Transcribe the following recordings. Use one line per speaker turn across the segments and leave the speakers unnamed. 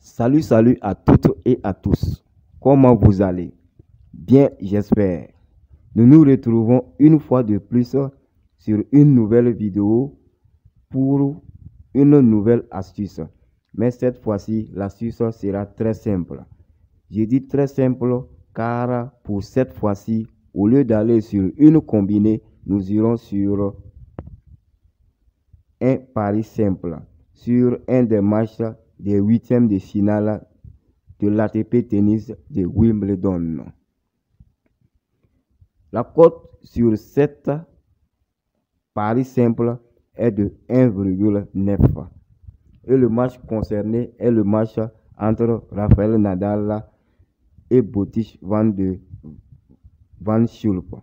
Salut à toutes et à tous. Comment vous allez? Bien, j'espère. Nous nous retrouvons une fois de plus sur une nouvelle vidéo pour une nouvelle astuce. Mais cette fois-ci, l'astuce sera très simple. Je dis très simple car pour cette fois-ci, au lieu d'aller sur une combinée, nous irons sur un pari simple, sur un des matchs des huitièmes de finale de l'ATP Tennis de Wimbledon. La cote sur cette pari simple est de 1,9 et le match concerné est le match entre Rafael Nadal et Botic Van Schulp.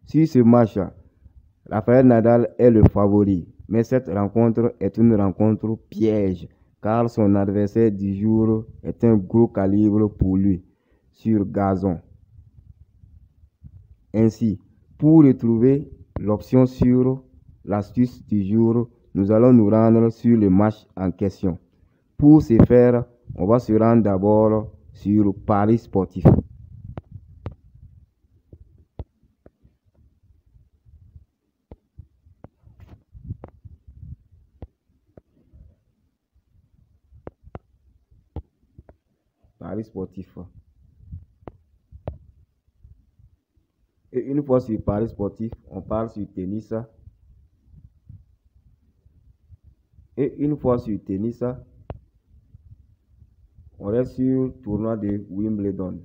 Sur ce match, Rafael Nadal est le favori, mais cette rencontre est une rencontre piège car son adversaire du jour est un gros calibre pour lui sur gazon. Ainsi, pour retrouver l'option sur l'astuce du jour, nous allons nous rendre sur le match en question. Pour ce faire, on va se rendre d'abord sur Paris Sportif. Paris Sportif. Et une fois sur Paris Sportif, on part sur tennis. Et une fois sur tennis, on reste sur tournoi de Wimbledon.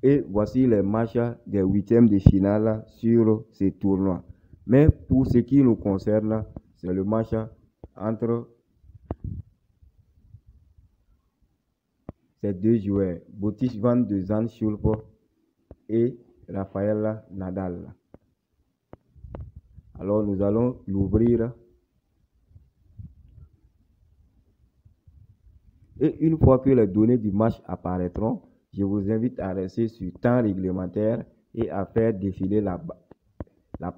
Et voici les matchs des huitièmes de finale sur ces tournois. Mais pour ce qui nous concerne, c'est le match entre ces deux joueurs, Botic Van Schulp et Rafael Nadal. Alors nous allons l'ouvrir. Et une fois que les données du match apparaîtront, je vous invite à rester sur temps réglementaire et à faire défiler la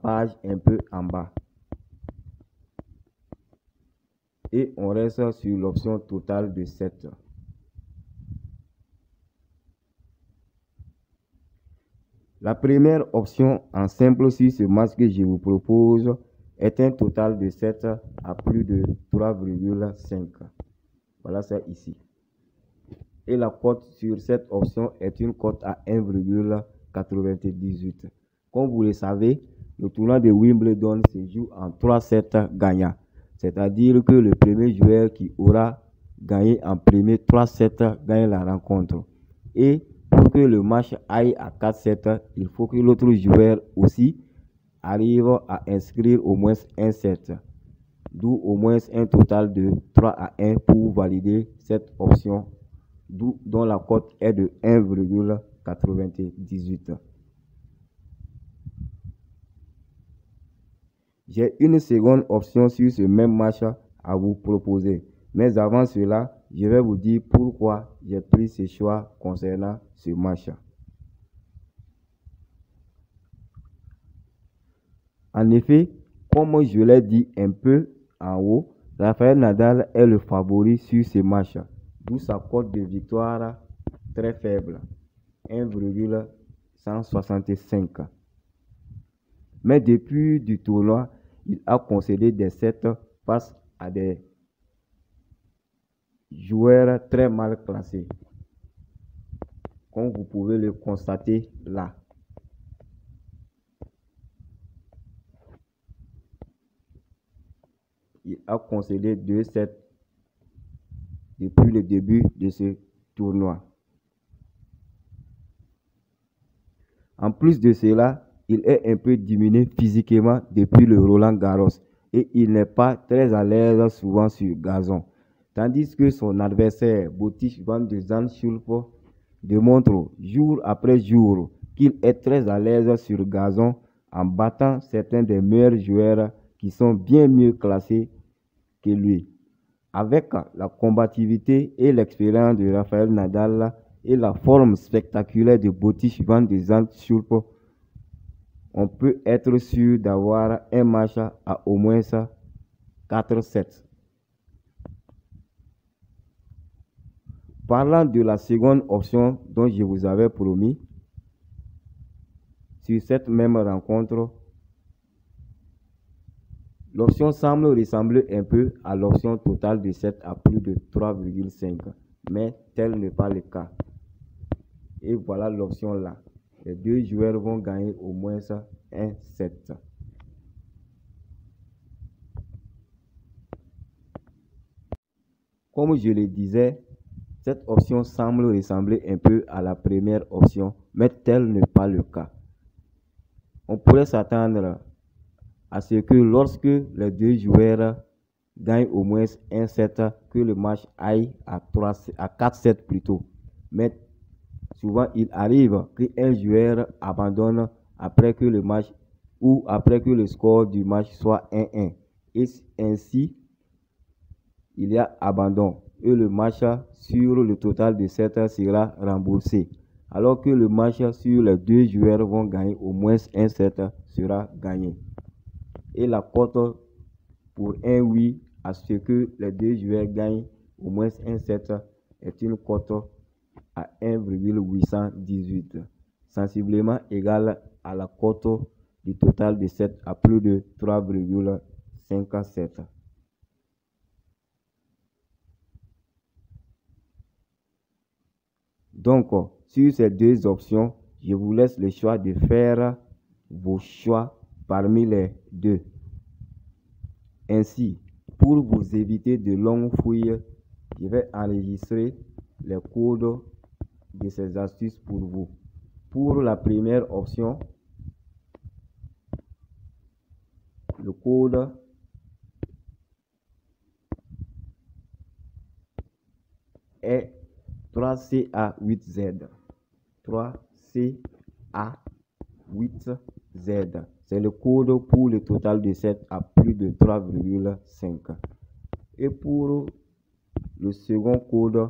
page un peu en bas. Et on reste sur l'option totale de 7. La première option en simple sur ce match que je vous propose est un total de 7 à plus de 3,5. Voilà ça ici. Et la cote sur cette option est une cote à 1,98. Comme vous le savez, le tournoi de Wimbledon se joue en 3 sets gagnants. C'est-à-dire que le premier joueur qui aura gagné en premier 3 sets gagne la rencontre. Et pour que le match aille à 4 sets, il faut que l'autre joueur aussi arrive à inscrire au moins un set. D'où au moins un total de 3 à 1 pour valider cette option, dont la cote est de 1,98. J'ai une seconde option sur ce même match à vous proposer. Mais avant cela, je vais vous dire pourquoi j'ai pris ce choix concernant ce match. En effet, comme je l'ai dit un peu en haut, Rafael Nadal est le favori sur ce match, d'où sa cote de victoire très faible, 1,165. Mais depuis du tournoi, il a concédé des sets face à des joueurs très mal classés, comme vous pouvez le constater là. Il a concédé 2 sets depuis le début de ce tournoi. En plus de cela, il est un peu diminué physiquement depuis le Roland Garros et il n'est pas très à l'aise souvent sur gazon. Tandis que son adversaire, Botic Van Schulp, démontre jour après jour qu'il est très à l'aise sur gazon en battant certains des meilleurs joueurs qui sont bien mieux classés que lui. Avec la combativité et l'expérience de Rafael Nadal et la forme spectaculaire de Botic Van Schulp, on peut être sûr d'avoir un match à au moins 4-7. Parlant de la seconde option dont je vous avais promis, sur cette même rencontre, l'option semble ressembler un peu à l'option totale de 7 à plus de 3,5, mais tel n'est pas le cas. Et voilà l'option là. Les deux joueurs vont gagner au moins 1-7. Comme je le disais, cette option semble ressembler un peu à la première option, mais tel n'est pas le cas. On pourrait s'attendre à ce que lorsque les deux joueurs gagnent au moins 1-7, que le match aille à 4-7 plutôt. Mais souvent, il arrive qu'un joueur abandonne après que le match ou après que le score du match soit 1-1. Et ainsi, il y a abandon et le match sur le total de 7 sera remboursé. Alors que le match sur les deux joueurs vont gagner au moins 1-7 sera gagné. Et la cote pour un oui à ce que les deux joueurs gagnent au moins 1-7 est une cote à 1,818, sensiblement égale à la cote du total de 7 à plus de 3,57. Donc, sur ces deux options, je vous laisse le choix de faire vos choix parmi les deux. Ainsi, pour vous éviter de longues fouilles, je vais enregistrer les codes de ces astuces pour vous. Pour la première option, le code est 3CA8Z. 3CA8Z. C'est le code pour le total de 7 à plus de 3,5. Et pour le second code,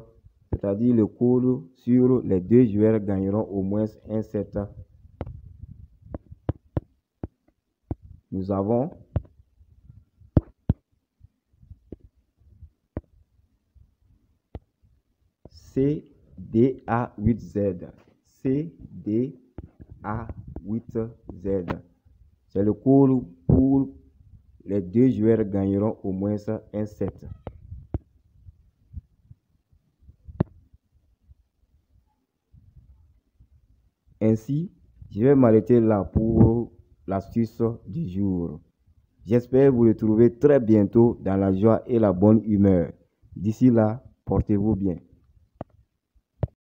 c'est-à-dire le code sur les deux joueurs gagneront au moins 1-7, nous avons CDA8Z. CDA8Z. C'est le code pour les deux joueurs gagneront au moins 1-7. Ainsi, je vais m'arrêter là pour l'astuce du jour. J'espère vous retrouver très bientôt dans la joie et la bonne humeur. D'ici là, portez-vous bien.